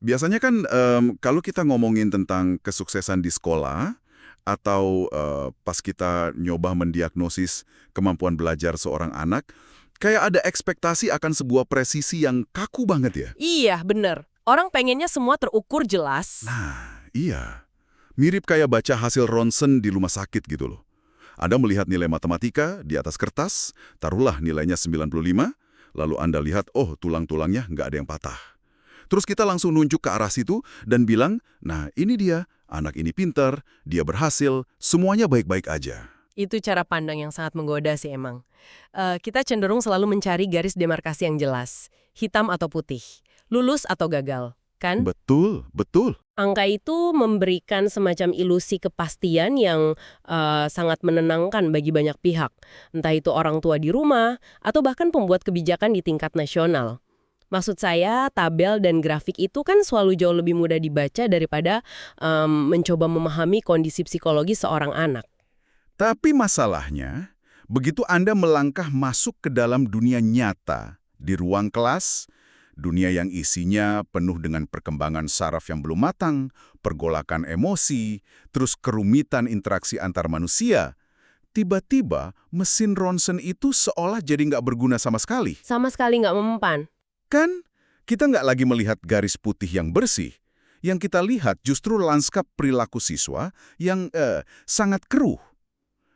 Biasanya kan kalau kita ngomongin tentang kesuksesan di sekolah, atau pas kita nyoba mendiagnosis kemampuan belajar seorang anak, kayak ada ekspektasi akan sebuah presisi yang kaku banget ya? Iya, bener. Orang pengennya semua terukur jelas. Nah, iya. Mirip kayak baca hasil ronsen di rumah sakit gitu loh. Anda melihat nilai matematika di atas kertas, taruhlah nilainya 95, lalu Anda lihat, oh tulang-tulangnya nggak ada yang patah. Terus kita langsung nunjuk ke arah situ dan bilang, nah ini dia, anak ini pintar, dia berhasil, semuanya baik-baik aja. Itu cara pandang yang sangat menggoda sih emang. Kita cenderung selalu mencari garis demarkasi yang jelas. Hitam atau putih. Lulus atau gagal. Kan? Betul, betul. Angka itu memberikan semacam ilusi kepastian yang sangat menenangkan bagi banyak pihak. Entah itu orang tua di rumah, atau bahkan pembuat kebijakan di tingkat nasional. Maksud saya, tabel dan grafik itu kan selalu jauh lebih mudah dibaca daripada mencoba memahami kondisi psikologi seorang anak. Tapi masalahnya, begitu Anda melangkah masuk ke dalam dunia nyata, di ruang kelas, dunia yang isinya penuh dengan perkembangan saraf yang belum matang, pergolakan emosi, terus kerumitan interaksi antar manusia, tiba-tiba mesin ronsen itu seolah jadi nggak berguna sama sekali. Sama sekali nggak mempan. Kan, kita nggak lagi melihat garis putih yang bersih. Yang kita lihat justru lanskap perilaku siswa yang sangat keruh.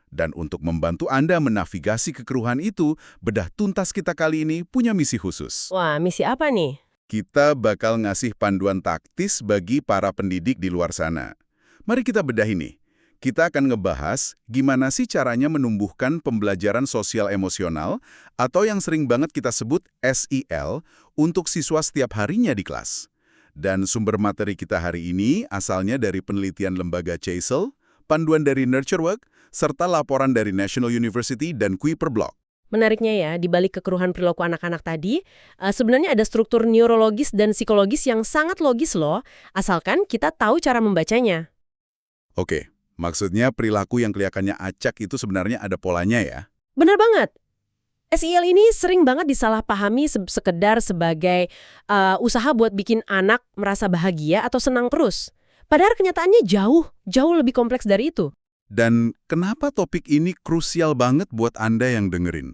Dan untuk membantu Anda menavigasi kekeruhan itu, Bedah Tuntas kita kali ini punya misi khusus. Wah, misi apa nih? Kita bakal ngasih panduan taktis bagi para pendidik di luar sana. Mari kita bedah ini. Kita akan ngebahas gimana sih caranya menumbuhkan pembelajaran sosial emosional atau yang sering banget kita sebut SEL untuk siswa setiap harinya di kelas. Dan sumber materi kita hari ini asalnya dari penelitian lembaga CESL, panduan dari NurtureWork, serta laporan dari National University dan Kuiper Blog. Menariknya ya, di balik kekeruhan perilaku anak-anak tadi, sebenarnya ada struktur neurologis dan psikologis yang sangat logis loh, asalkan kita tahu cara membacanya. Oke, maksudnya perilaku yang kelihatannya acak itu sebenarnya ada polanya ya? Benar banget. SEL ini sering banget disalahpahami sekedar sebagai usaha buat bikin anak merasa bahagia atau senang terus. Padahal kenyataannya jauh lebih kompleks dari itu. Dan kenapa topik ini krusial banget buat Anda yang dengerin?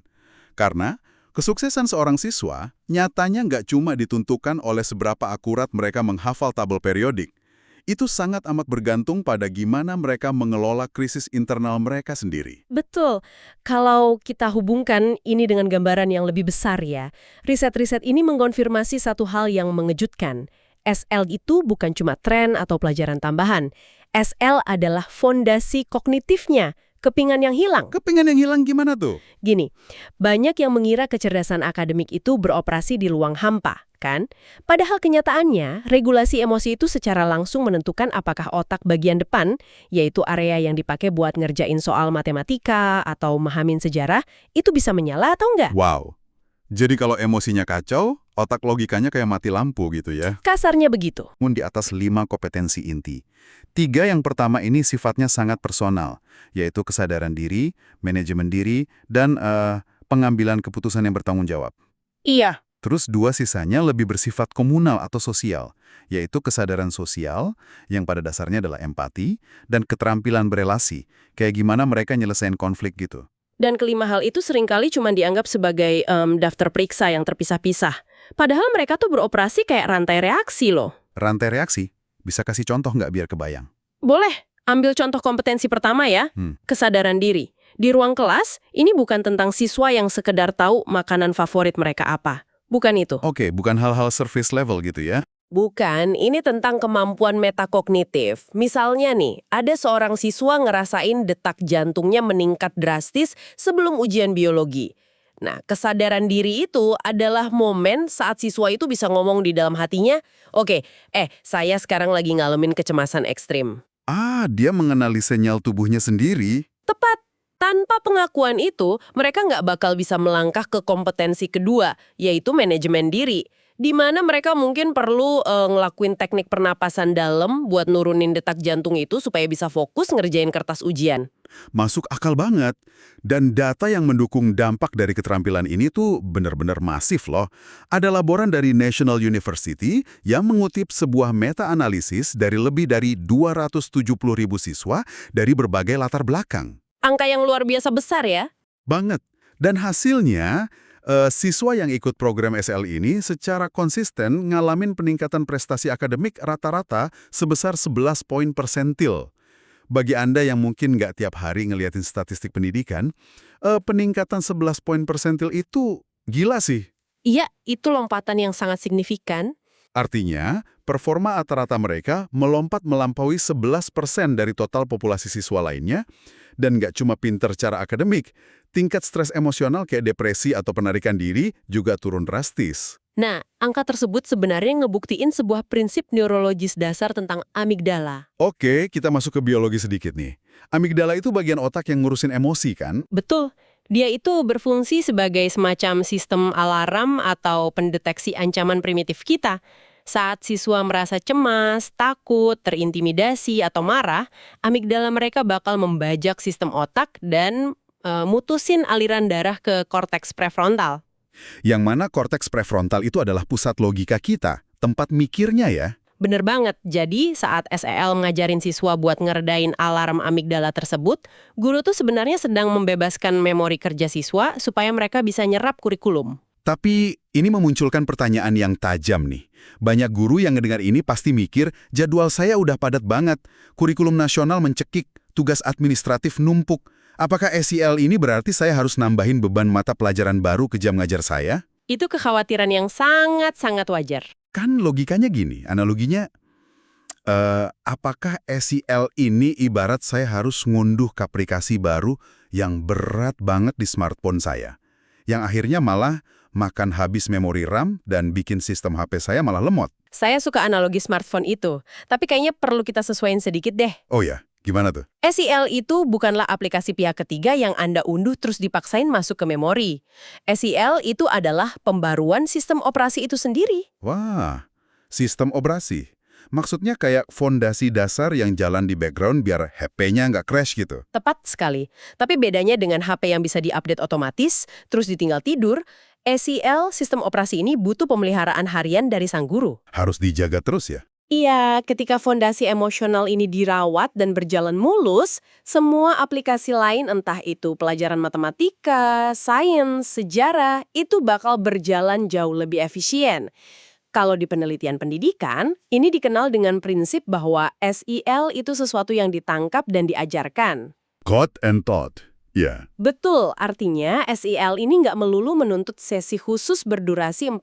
Karena kesuksesan seorang siswa nyatanya nggak cuma ditentukan oleh seberapa akurat mereka menghafal tabel periodik. Itu sangat amat bergantung pada gimana mereka mengelola krisis internal mereka sendiri. Betul. Kalau kita hubungkan ini dengan gambaran yang lebih besar ya, riset-riset ini mengkonfirmasi satu hal yang mengejutkan. SL itu bukan cuma tren atau pelajaran tambahan. SL adalah fondasi kognitifnya, kepingan yang hilang. Kepingan yang hilang gimana tuh? Gini, banyak yang mengira kecerdasan akademik itu beroperasi di ruang hampa, kan? Padahal kenyataannya, regulasi emosi itu secara langsung menentukan apakah otak bagian depan, yaitu area yang dipakai buat ngerjain soal matematika atau memahamin sejarah, itu bisa menyala atau enggak? Wow. Jadi kalau emosinya kacau, otak logikanya kayak mati lampu gitu ya? Kasarnya begitu. Di atas 5 kompetensi inti. 3 yang pertama ini sifatnya sangat personal, yaitu kesadaran diri, manajemen diri, dan pengambilan keputusan yang bertanggung jawab. Iya. Terus 2 sisanya lebih bersifat komunal atau sosial, yaitu kesadaran sosial, yang pada dasarnya adalah empati, dan keterampilan berelasi, kayak gimana mereka nyelesain konflik gitu. Dan kelima hal itu seringkali cuma dianggap sebagai daftar periksa yang terpisah-pisah. Padahal mereka tuh beroperasi kayak rantai reaksi loh. Rantai reaksi? Bisa kasih contoh nggak biar kebayang? Boleh, ambil contoh kompetensi pertama ya, kesadaran diri. Di ruang kelas, ini bukan tentang siswa yang sekedar tahu makanan favorit mereka apa. Bukan itu. Oke, bukan hal-hal surface level gitu ya? Bukan, ini tentang kemampuan metakognitif. Misalnya nih, ada seorang siswa ngerasain detak jantungnya meningkat drastis sebelum ujian biologi. Nah, kesadaran diri itu adalah momen saat siswa itu bisa ngomong di dalam hatinya, oke, saya sekarang lagi ngalamin kecemasan ekstrim. Ah, dia mengenali sinyal tubuhnya sendiri. Tepat. Tanpa pengakuan itu, mereka nggak bakal bisa melangkah ke kompetensi kedua, yaitu manajemen diri. di mana mereka mungkin perlu ngelakuin teknik pernapasan dalam buat nurunin detak jantung itu supaya bisa fokus ngerjain kertas ujian. Masuk akal banget. Dan data yang mendukung dampak dari keterampilan ini tuh benar-benar masif loh. Ada laporan dari National University yang mengutip sebuah meta-analisis dari lebih dari 270.000 siswa dari berbagai latar belakang. Angka yang luar biasa besar ya. Banget. Dan hasilnya, siswa yang ikut program SL ini secara konsisten ngalamin peningkatan prestasi akademik rata-rata sebesar 11 poin persentil. Bagi Anda yang mungkin nggak tiap hari ngeliatin statistik pendidikan, peningkatan 11 poin persentil itu gila sih. Iya, itu lompatan yang sangat signifikan. Artinya, performa rata-rata mereka melompat melampaui 11% dari total populasi siswa lainnya, dan nggak cuma pinter secara akademik, tingkat stres emosional kayak depresi atau penarikan diri juga turun drastis. Nah, angka tersebut sebenarnya ngebuktiin sebuah prinsip neurologis dasar tentang amigdala. Oke, kita masuk ke biologi sedikit nih. Amigdala itu bagian otak yang ngurusin emosi kan? Betul. Dia itu berfungsi sebagai semacam sistem alarm atau pendeteksi ancaman primitif kita. Saat siswa merasa cemas, takut, terintimidasi, atau marah, amigdala mereka bakal membajak sistem otak dan mutusin aliran darah ke korteks prefrontal. Yang mana korteks prefrontal itu adalah pusat logika kita, tempat mikirnya ya. Bener banget, jadi saat SEL ngajarin siswa buat ngeredain alarm amigdala tersebut, guru tuh sebenarnya sedang membebaskan memori kerja siswa supaya mereka bisa nyerap kurikulum. Tapi ini memunculkan pertanyaan yang tajam nih. Banyak guru yang ngedengar ini pasti mikir, jadwal saya udah padat banget, kurikulum nasional mencekik, tugas administratif numpuk. Apakah SEL ini berarti saya harus nambahin beban mata pelajaran baru ke jam ngajar saya? Itu kekhawatiran yang sangat-sangat wajar. Kan logikanya gini, analoginya, apakah SEL ini ibarat saya harus ngunduh ke aplikasi baru yang berat banget di smartphone saya, yang akhirnya malah makan habis memori RAM dan bikin sistem HP saya malah lemot? Saya suka analogi smartphone itu, tapi kayaknya perlu kita sesuaiin sedikit deh. Oh ya, gimana tuh? SEL itu bukanlah aplikasi pihak ketiga yang Anda unduh terus dipaksain masuk ke memori. SEL itu adalah pembaruan sistem operasi itu sendiri. Wah, sistem operasi. Maksudnya kayak fondasi dasar yang jalan di background biar HP-nya nggak crash gitu. Tepat sekali. Tapi bedanya dengan HP yang bisa diupdate otomatis, terus ditinggal tidur, SEL, sistem operasi ini butuh pemeliharaan harian dari sang guru. Harus dijaga terus ya? Iya, ketika fondasi emosional ini dirawat dan berjalan mulus, semua aplikasi lain entah itu pelajaran matematika, sains, sejarah, itu bakal berjalan jauh lebih efisien. Kalau di penelitian pendidikan, ini dikenal dengan prinsip bahwa SEL itu sesuatu yang ditangkap dan diajarkan. Caught and taught. Ya. Betul, artinya SEL ini nggak melulu menuntut sesi khusus berdurasi 45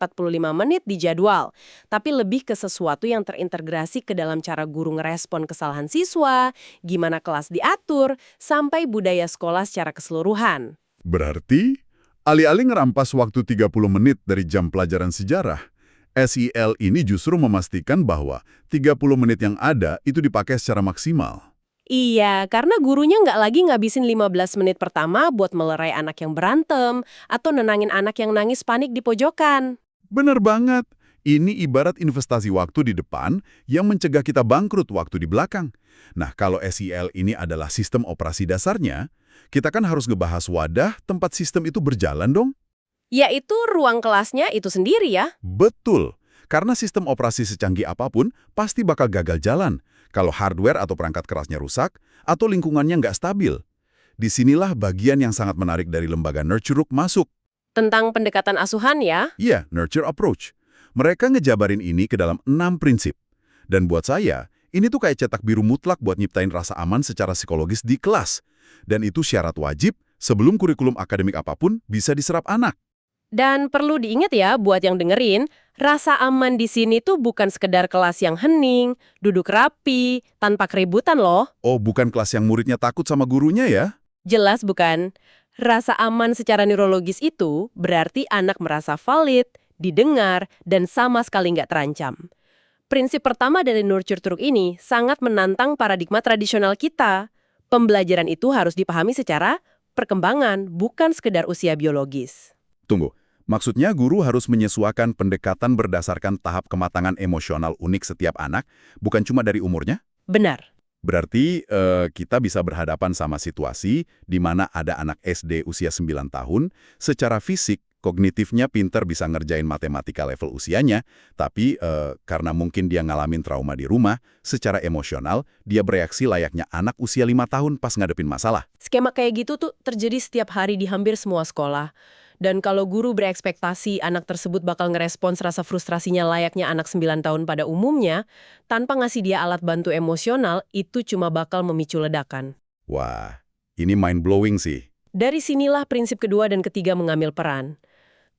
menit di jadwal, tapi lebih ke sesuatu yang terintegrasi ke dalam cara guru ngerespon kesalahan siswa, gimana kelas diatur, sampai budaya sekolah secara keseluruhan. Berarti, alih-alih ngerampas waktu 30 menit dari jam pelajaran sejarah, SEL ini justru memastikan bahwa 30 menit yang ada itu dipakai secara maksimal. Iya, karena gurunya nggak lagi ngabisin 15 menit pertama buat melerai anak yang berantem atau nenangin anak yang nangis panik di pojokan. Bener banget. Ini ibarat investasi waktu di depan yang mencegah kita bangkrut waktu di belakang. Nah, kalau SEL ini adalah sistem operasi dasarnya, kita kan harus ngebahas wadah tempat sistem itu berjalan dong. Yaitu ruang kelasnya itu sendiri ya. Betul. Karena sistem operasi secanggih apapun pasti bakal gagal jalan kalau hardware atau perangkat kerasnya rusak atau lingkungannya nggak stabil. Disinilah bagian yang sangat menarik dari lembaga Nurture masuk. Tentang pendekatan asuhan ya. Iya, Nurture Approach. Mereka ngejabarin ini ke dalam 6 prinsip. Dan buat saya, ini tuh kayak cetak biru mutlak buat nyiptain rasa aman secara psikologis di kelas. Dan itu syarat wajib sebelum kurikulum akademik apapun bisa diserap anak. Dan perlu diingat ya buat yang dengerin, rasa aman di sini tuh bukan sekedar kelas yang hening, duduk rapi, tanpa keributan loh. Oh, bukan kelas yang muridnya takut sama gurunya ya? Jelas bukan. Rasa aman secara neurologis itu berarti anak merasa valid, didengar, dan sama sekali nggak terancam. Prinsip pertama dari Nurture Truk ini sangat menantang paradigma tradisional kita. Pembelajaran itu harus dipahami secara perkembangan, bukan sekedar usia biologis. Tunggu, Maksudnya guru harus menyesuaikan pendekatan berdasarkan tahap kematangan emosional unik setiap anak, bukan cuma dari umurnya? Benar. Berarti kita bisa berhadapan sama situasi di mana ada anak SD usia 9 tahun, secara fisik, kognitifnya pinter bisa ngerjain matematika level usianya, tapi karena mungkin dia ngalamin trauma di rumah, secara emosional, dia bereaksi layaknya anak usia 5 tahun pas ngadepin masalah. Skema kayak gitu tuh terjadi setiap hari di hampir semua sekolah. Dan kalau guru berekspektasi anak tersebut bakal ngerespons rasa frustrasinya layaknya anak 9 tahun pada umumnya, tanpa ngasih dia alat bantu emosional, itu cuma bakal memicu ledakan. Wah, ini mind-blowing sih. Dari sinilah prinsip kedua dan ketiga mengambil peran.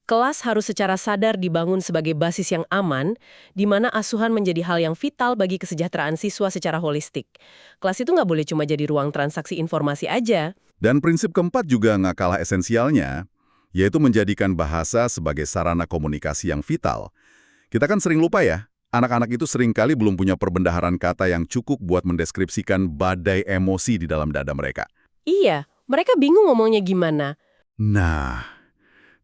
Kelas harus secara sadar dibangun sebagai basis yang aman, di mana asuhan menjadi hal yang vital bagi kesejahteraan siswa secara holistik. Kelas itu nggak boleh cuma jadi ruang transaksi informasi aja. Dan prinsip keempat juga nggak kalah esensialnya, yaitu menjadikan bahasa sebagai sarana komunikasi yang vital. Kita kan sering lupa ya, anak-anak itu seringkali belum punya perbendaharaan kata yang cukup buat mendeskripsikan badai emosi di dalam dada mereka. Iya, mereka bingung ngomongnya gimana. Nah,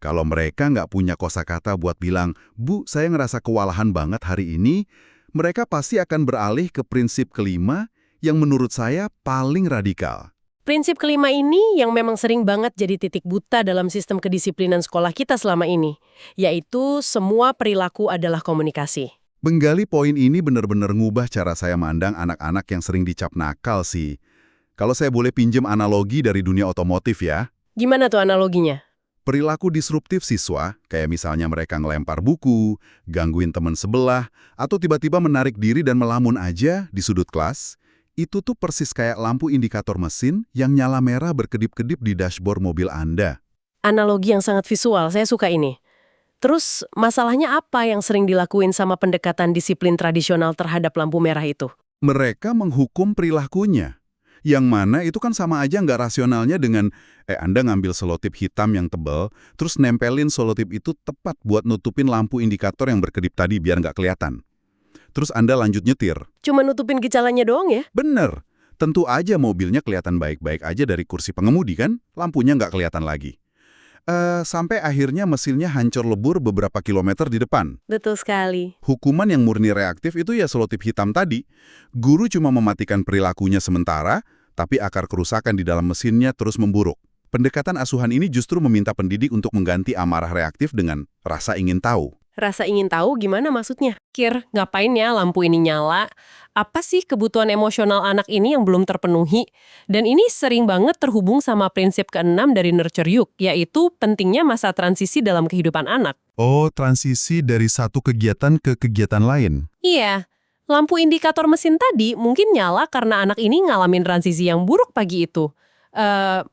kalau mereka nggak punya kosakata buat bilang, "Bu, saya ngerasa kewalahan banget hari ini," mereka pasti akan beralih ke prinsip kelima yang menurut saya paling radikal. Prinsip kelima ini yang memang sering banget jadi titik buta dalam sistem kedisiplinan sekolah kita selama ini, yaitu semua perilaku adalah komunikasi. Menggali poin ini benar-benar ngubah cara saya mandang anak-anak yang sering dicap nakal sih. Kalau saya boleh pinjem analogi dari dunia otomotif ya. Gimana tuh analoginya? Perilaku disruptif siswa, kayak misalnya mereka ngelempar buku, gangguin teman sebelah, atau tiba-tiba menarik diri dan melamun aja di sudut kelas, itu tuh persis kayak lampu indikator mesin yang nyala merah berkedip-kedip di dashboard mobil Anda. Analogi yang sangat visual, saya suka ini. Terus, masalahnya apa yang sering dilakuin sama pendekatan disiplin tradisional terhadap lampu merah itu? Mereka menghukum perilakunya. Yang mana itu kan sama aja nggak rasionalnya dengan, Anda ngambil selotip hitam yang tebal, terus nempelin selotip itu tepat buat nutupin lampu indikator yang berkedip tadi biar nggak kelihatan. Terus Anda lanjut nyetir. Cuma nutupin gejalanya doang ya? Bener. Tentu aja mobilnya kelihatan baik-baik aja dari kursi pengemudi kan, lampunya nggak kelihatan lagi. Sampai akhirnya mesinnya hancur lebur beberapa kilometer di depan. Betul sekali. Hukuman yang murni reaktif itu ya selotip hitam tadi. Guru cuma mematikan perilakunya sementara, tapi akar kerusakan di dalam mesinnya terus memburuk. Pendekatan asuhan ini justru meminta pendidik untuk mengganti amarah reaktif dengan rasa ingin tahu. Rasa ingin tahu gimana maksudnya? Kir, ngapain ya lampu ini nyala? Apa sih kebutuhan emosional anak ini yang belum terpenuhi? Dan ini sering banget terhubung sama prinsip keenam dari Nurture Youth, yaitu pentingnya masa transisi dalam kehidupan anak. Oh, transisi dari satu kegiatan ke kegiatan lain. Iya, lampu indikator mesin tadi mungkin nyala karena anak ini ngalamin transisi yang buruk pagi itu.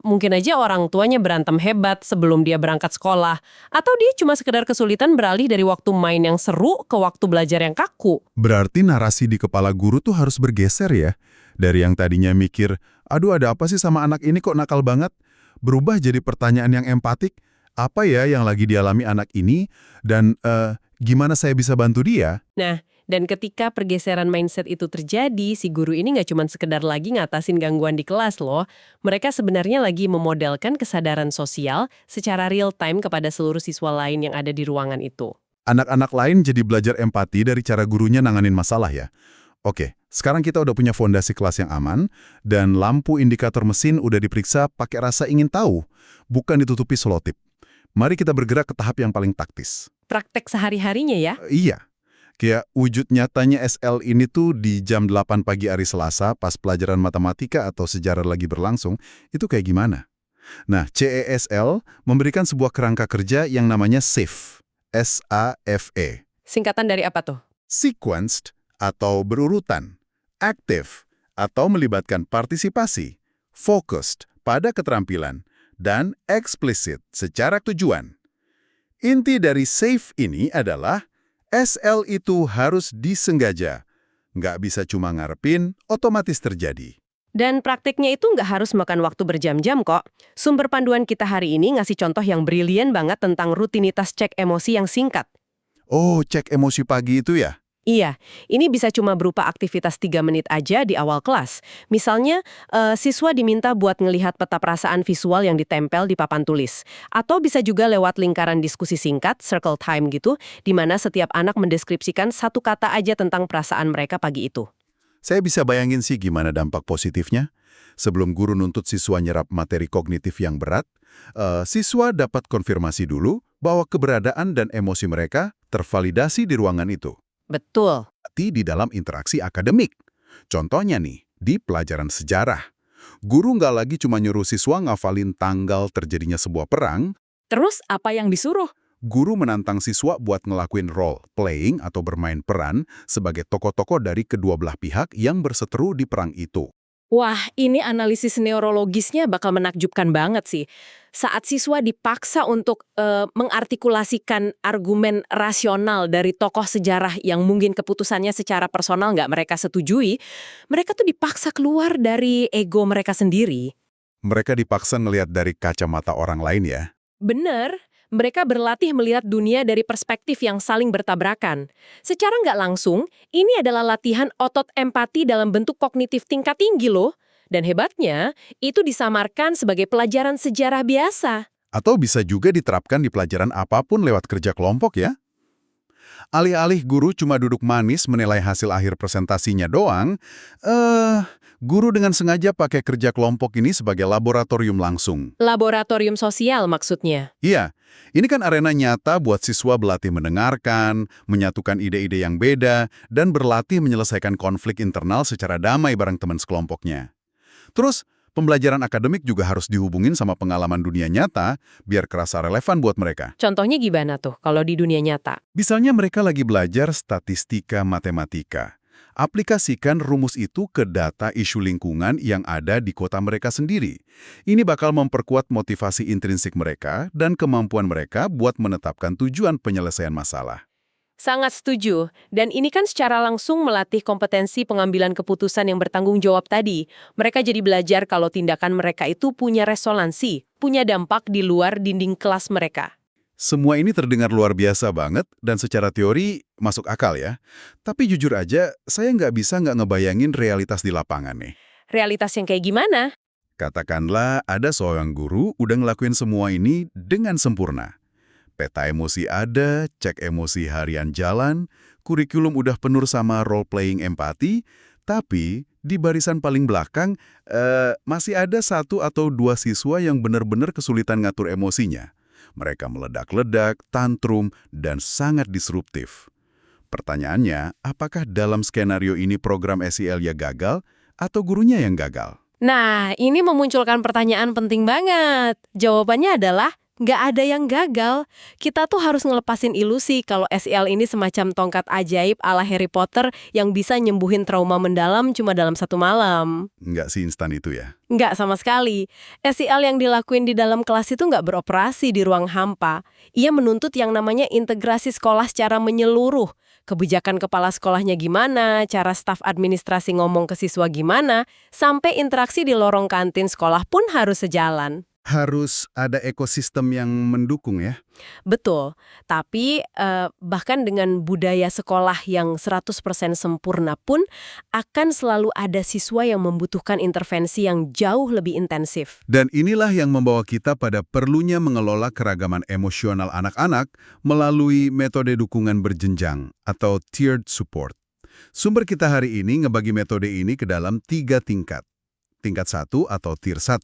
Mungkin aja orang tuanya berantem hebat sebelum dia berangkat sekolah. Atau dia cuma sekedar kesulitan beralih dari waktu main yang seru ke waktu belajar yang kaku. Berarti narasi di kepala guru tuh harus bergeser ya? Dari yang tadinya mikir, aduh ada apa sih sama anak ini kok nakal banget? Berubah jadi pertanyaan yang empatik, apa ya yang lagi dialami anak ini? Dan gimana saya bisa bantu dia? Nah, dan ketika pergeseran mindset itu terjadi, si guru ini nggak cuma sekedar lagi ngatasin gangguan di kelas loh. Mereka sebenarnya lagi memodelkan kesadaran sosial secara real time kepada seluruh siswa lain yang ada di ruangan itu. Anak-anak lain jadi belajar empati dari cara gurunya nanganin masalah ya. Oke, sekarang kita udah punya fondasi kelas yang aman, dan lampu indikator mesin udah diperiksa pakai rasa ingin tahu, bukan ditutupi selotip. Mari kita bergerak ke tahap yang paling taktis. Praktek sehari-harinya ya? Iya. Kayak wujud nyatanya SL ini tuh di jam 8 pagi hari Selasa pas pelajaran matematika atau sejarah lagi berlangsung, itu kayak gimana? Nah, CESL memberikan sebuah kerangka kerja yang namanya SAFE. S-A-F-E. Singkatan dari apa tuh? Sequenced atau berurutan, active atau melibatkan partisipasi, focused pada keterampilan, dan explicit secara tujuan. Inti dari SAFE ini adalah SL itu harus disengaja. Nggak bisa cuma ngarepin, otomatis terjadi. Dan prakteknya itu nggak harus makan waktu berjam-jam kok. Sumber panduan kita hari ini ngasih contoh yang brilian banget tentang rutinitas cek emosi yang singkat. Oh, cek emosi pagi itu ya? Iya, ini bisa cuma berupa aktivitas 3 menit aja di awal kelas. Misalnya, siswa diminta buat ngelihat peta perasaan visual yang ditempel di papan tulis. Atau bisa juga lewat lingkaran diskusi singkat, circle time gitu, di mana setiap anak mendeskripsikan satu kata aja tentang perasaan mereka pagi itu. Saya bisa bayangin sih gimana dampak positifnya. Sebelum guru nuntut siswa nyerap materi kognitif yang berat, siswa dapat konfirmasi dulu bahwa keberadaan dan emosi mereka tervalidasi di ruangan itu. Betul. Berarti di dalam interaksi akademik. Contohnya nih, di pelajaran sejarah. Guru nggak lagi cuma nyuruh siswa ngafalin tanggal terjadinya sebuah perang, Terus apa yang disuruh? guru menantang siswa buat ngelakuin role playing atau bermain peran sebagai tokoh-tokoh dari kedua belah pihak yang berseteru di perang itu. Wah, ini analisis neurologisnya bakal menakjubkan banget sih. Saat siswa dipaksa untuk mengartikulasikan argumen rasional dari tokoh sejarah yang mungkin keputusannya secara personal nggak mereka setujui, mereka tuh dipaksa keluar dari ego mereka sendiri. Mereka dipaksa ngelihat dari kacamata orang lain ya. Bener, mereka berlatih melihat dunia dari perspektif yang saling bertabrakan. Secara nggak langsung, ini adalah latihan otot empati dalam bentuk kognitif tingkat tinggi loh. Dan hebatnya, itu disamarkan sebagai pelajaran sejarah biasa. Atau bisa juga diterapkan di pelajaran apapun lewat kerja kelompok ya. Alih-alih guru cuma duduk manis menilai hasil akhir presentasinya doang, guru dengan sengaja pakai kerja kelompok ini sebagai laboratorium langsung. Laboratorium sosial maksudnya. Iya, ini kan arena nyata buat siswa berlatih mendengarkan, menyatukan ide-ide yang beda, dan berlatih menyelesaikan konflik internal secara damai bareng teman sekelompoknya. Terus, pembelajaran akademik juga harus dihubungin sama pengalaman dunia nyata biar kerasa relevan buat mereka. Contohnya gimana tuh kalau di dunia nyata? Misalnya mereka lagi belajar statistika matematika. Aplikasikan rumus itu ke data isu lingkungan yang ada di kota mereka sendiri. Ini bakal memperkuat motivasi intrinsik mereka dan kemampuan mereka buat menetapkan tujuan penyelesaian masalah. Sangat setuju. Dan ini kan secara langsung melatih kompetensi pengambilan keputusan yang bertanggung jawab tadi. Mereka jadi belajar kalau tindakan mereka itu punya resonansi, punya dampak di luar dinding kelas mereka. Semua ini terdengar luar biasa banget dan secara teori masuk akal ya. Tapi jujur aja, saya nggak bisa nggak ngebayangin realitas di lapangan nih. Realitas yang kayak gimana? Katakanlah ada seorang guru udah ngelakuin semua ini dengan sempurna. Peta emosi ada, cek emosi harian jalan, kurikulum udah penuh sama role-playing empati, tapi di barisan paling belakang masih ada 1 atau 2 siswa yang benar-benar kesulitan ngatur emosinya. Mereka meledak-ledak, tantrum, dan sangat disruptif. Pertanyaannya, apakah dalam skenario ini program SEL-nya gagal atau gurunya yang gagal? Nah, ini memunculkan pertanyaan penting banget. Jawabannya adalah nggak ada yang gagal. Kita tuh harus ngelepasin ilusi kalau SEL ini semacam tongkat ajaib ala Harry Potter yang bisa nyembuhin trauma mendalam cuma dalam 1 malam. Nggak seinstan itu ya? Nggak sama sekali. SEL yang dilakuin di dalam kelas itu nggak beroperasi di ruang hampa. Ia menuntut yang namanya integrasi sekolah secara menyeluruh. Kebijakan kepala sekolahnya gimana, cara staf administrasi ngomong ke siswa gimana, sampai interaksi di lorong kantin sekolah pun harus sejalan. Harus ada ekosistem yang mendukung ya? Betul, tapi bahkan dengan budaya sekolah yang 100% sempurna pun akan selalu ada siswa yang membutuhkan intervensi yang jauh lebih intensif. Dan inilah yang membawa kita pada perlunya mengelola keragaman emosional anak-anak melalui metode dukungan berjenjang atau tiered support. Sumber kita hari ini ngebagi metode ini ke dalam 3 tingkat. Tingkat 1 atau tier 1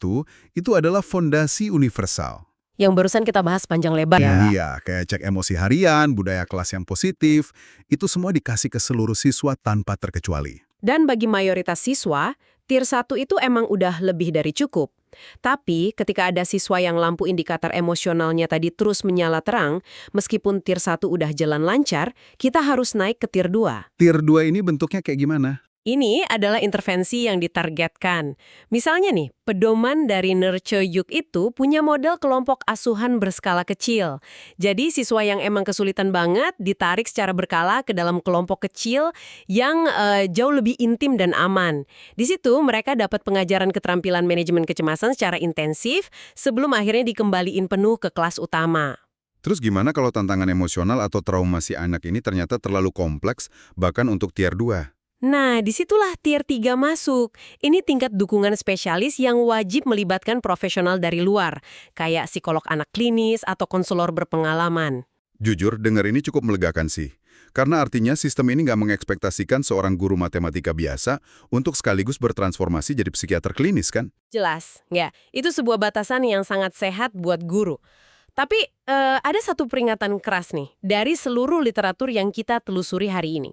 itu adalah fondasi universal. Yang barusan kita bahas panjang lebar ya. Iya, kayak cek emosi harian, budaya kelas yang positif, itu semua dikasih ke seluruh siswa tanpa terkecuali. Dan bagi mayoritas siswa, tier 1 itu emang udah lebih dari cukup. Tapi ketika ada siswa yang lampu indikator emosionalnya tadi terus menyala terang, meskipun tier 1 udah jalan lancar, kita harus naik ke tier 2. Tier 2 ini bentuknya kayak gimana? Ini adalah intervensi yang ditargetkan. Misalnya nih, pedoman dari Nurture Yuk itu punya model kelompok asuhan berskala kecil. Jadi siswa yang emang kesulitan banget ditarik secara berkala ke dalam kelompok kecil yang jauh lebih intim dan aman. Di situ mereka dapat pengajaran keterampilan manajemen kecemasan secara intensif sebelum akhirnya dikembaliin penuh ke kelas utama. Terus gimana kalau tantangan emosional atau trauma si anak ini ternyata terlalu kompleks, bahkan untuk tier 2? Nah, disitulah tier 3 masuk. Ini tingkat dukungan spesialis yang wajib melibatkan profesional dari luar, kayak psikolog anak klinis atau konselor berpengalaman. Jujur, dengar ini cukup melegakan sih. Karena artinya sistem ini nggak mengekspektasikan seorang guru matematika biasa untuk sekaligus bertransformasi jadi psikiater klinis kan? Jelas, ya. Itu sebuah batasan yang sangat sehat buat guru. Tapi ada satu peringatan keras nih dari seluruh literatur yang kita telusuri hari ini.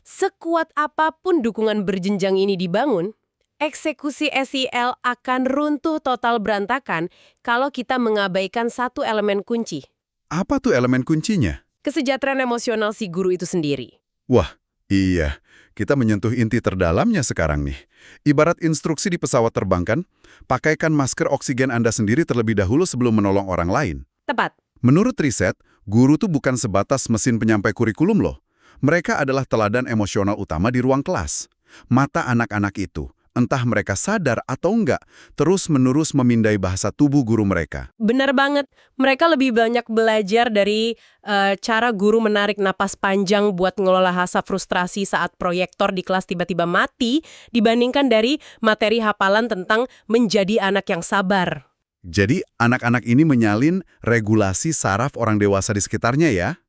Sekuat apapun dukungan berjenjang ini dibangun, eksekusi SEL akan runtuh total berantakan kalau kita mengabaikan satu elemen kunci, Apa tuh elemen kuncinya? kesejahteraan emosional si guru itu sendiri. Wah, iya. Kita menyentuh inti terdalamnya sekarang nih. Ibarat instruksi di pesawat terbang kan, pakaikan masker oksigen Anda sendiri terlebih dahulu sebelum menolong orang lain. Tepat. Menurut riset, guru tuh bukan sebatas mesin penyampai kurikulum loh. Mereka adalah teladan emosional utama di ruang kelas. Mata anak-anak itu, entah mereka sadar atau enggak, terus-menerus memindai bahasa tubuh guru mereka. Benar banget. Mereka lebih banyak belajar dari cara guru menarik napas panjang buat ngelola rasa frustrasi saat proyektor di kelas tiba-tiba mati dibandingkan dari materi hafalan tentang menjadi anak yang sabar. Jadi, anak-anak ini menyalin regulasi saraf orang dewasa di sekitarnya ya.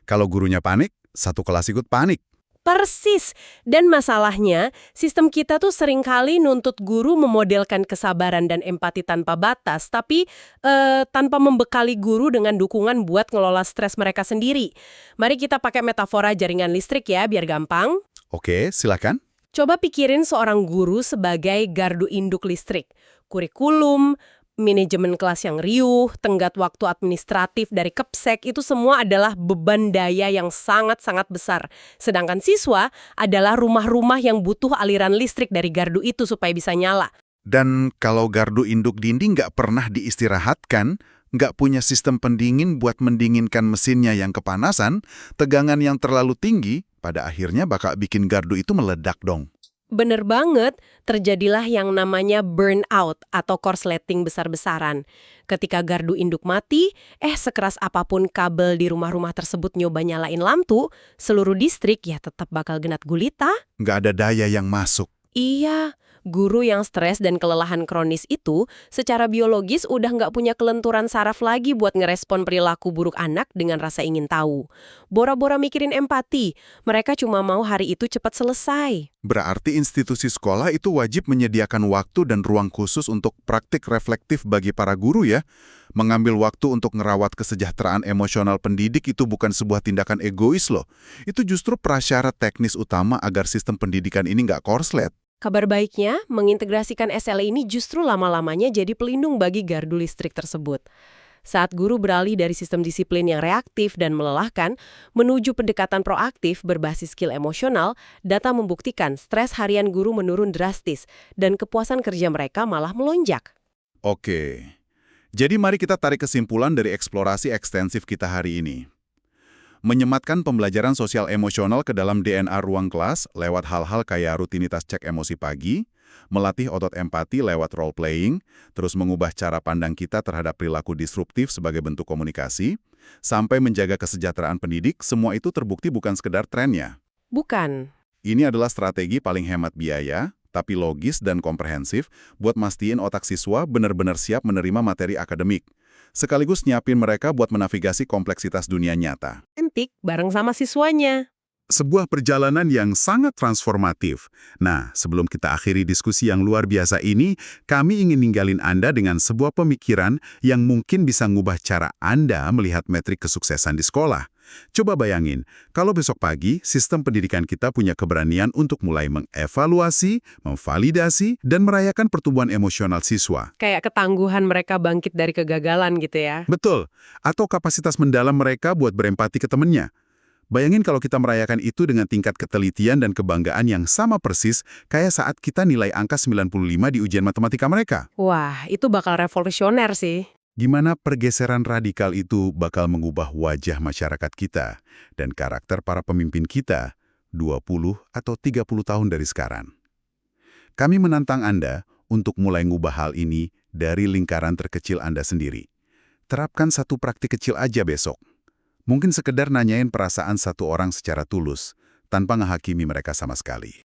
Kalau gurunya panik, satu kelas ikut panik. Persis. Dan masalahnya, sistem kita tuh seringkali nuntut guru memodelkan kesabaran dan empati tanpa batas, tapi tanpa membekali guru dengan dukungan buat ngelola stres mereka sendiri. Mari kita pakai metafora jaringan listrik ya, biar gampang. Oke, silakan. Coba pikirin seorang guru sebagai gardu induk listrik. Kurikulum, manajemen kelas yang riuh, tenggat waktu administratif dari Kepsek, itu semua adalah beban daya yang sangat-sangat besar. Sedangkan siswa adalah rumah-rumah yang butuh aliran listrik dari gardu itu supaya bisa nyala. Dan kalau gardu induk dinding nggak pernah diistirahatkan, nggak punya sistem pendingin buat mendinginkan mesinnya yang kepanasan, tegangan yang terlalu tinggi, pada akhirnya bakal bikin gardu itu meledak dong. Bener banget, terjadilah yang namanya burnout atau korsleting besar-besaran. Ketika gardu induk mati, sekeras apapun kabel di rumah-rumah tersebut nyoba nyalain lampu, seluruh distrik ya tetap bakal genat gulita. Nggak ada daya yang masuk. Iya, guru yang stres dan kelelahan kronis itu secara biologis udah nggak punya kelenturan saraf lagi buat ngerespon perilaku buruk anak dengan rasa ingin tahu. Bora-bora mikirin empati, mereka cuma mau hari itu cepat selesai. Berarti institusi sekolah itu wajib menyediakan waktu dan ruang khusus untuk praktik reflektif bagi para guru ya. Mengambil waktu untuk ngerawat kesejahteraan emosional pendidik itu bukan sebuah tindakan egois loh. Itu justru prasyarat teknis utama agar sistem pendidikan ini nggak korslet. Kabar baiknya, mengintegrasikan SLA ini justru lama-lamanya jadi pelindung bagi gardu listrik tersebut. Saat guru beralih dari sistem disiplin yang reaktif dan melelahkan menuju pendekatan proaktif berbasis skill emosional, data membuktikan stres harian guru menurun drastis dan kepuasan kerja mereka malah melonjak. Oke, jadi mari kita tarik kesimpulan dari eksplorasi ekstensif kita hari ini. Menyematkan pembelajaran sosial emosional ke dalam DNA ruang kelas lewat hal-hal kayak rutinitas cek emosi pagi, melatih otot empati lewat role-playing, terus mengubah cara pandang kita terhadap perilaku disruptif sebagai bentuk komunikasi, sampai menjaga kesejahteraan pendidik, semua itu terbukti bukan sekedar trennya. Bukan. Ini adalah strategi paling hemat biaya, tapi logis dan komprehensif buat mastiin otak siswa benar-benar siap menerima materi akademik, sekaligus nyiapin mereka buat menavigasi kompleksitas dunia nyata. Entik bareng sama siswanya. Sebuah perjalanan yang sangat transformatif. Nah, sebelum kita akhiri diskusi yang luar biasa ini, kami ingin ninggalin Anda dengan sebuah pemikiran yang mungkin bisa ngubah cara Anda melihat metrik kesuksesan di sekolah. Coba bayangin, kalau besok pagi sistem pendidikan kita punya keberanian untuk mulai mengevaluasi, memvalidasi, dan merayakan pertumbuhan emosional siswa. Kayak ketangguhan mereka bangkit dari kegagalan gitu ya. Betul, atau kapasitas mendalam mereka buat berempati ke temennya. Bayangin kalau kita merayakan itu dengan tingkat ketelitian dan kebanggaan yang sama persis kayak saat kita nilai angka 95 di ujian matematika mereka. Wah, itu bakal revolusioner sih. Gimana pergeseran radikal itu bakal mengubah wajah masyarakat kita dan karakter para pemimpin kita 20 atau 30 tahun dari sekarang. Kami menantang Anda untuk mulai ngubah hal ini dari lingkaran terkecil Anda sendiri. Terapkan satu praktik kecil aja besok. Mungkin sekedar nanyain perasaan satu orang secara tulus, tanpa ngehakimi mereka sama sekali.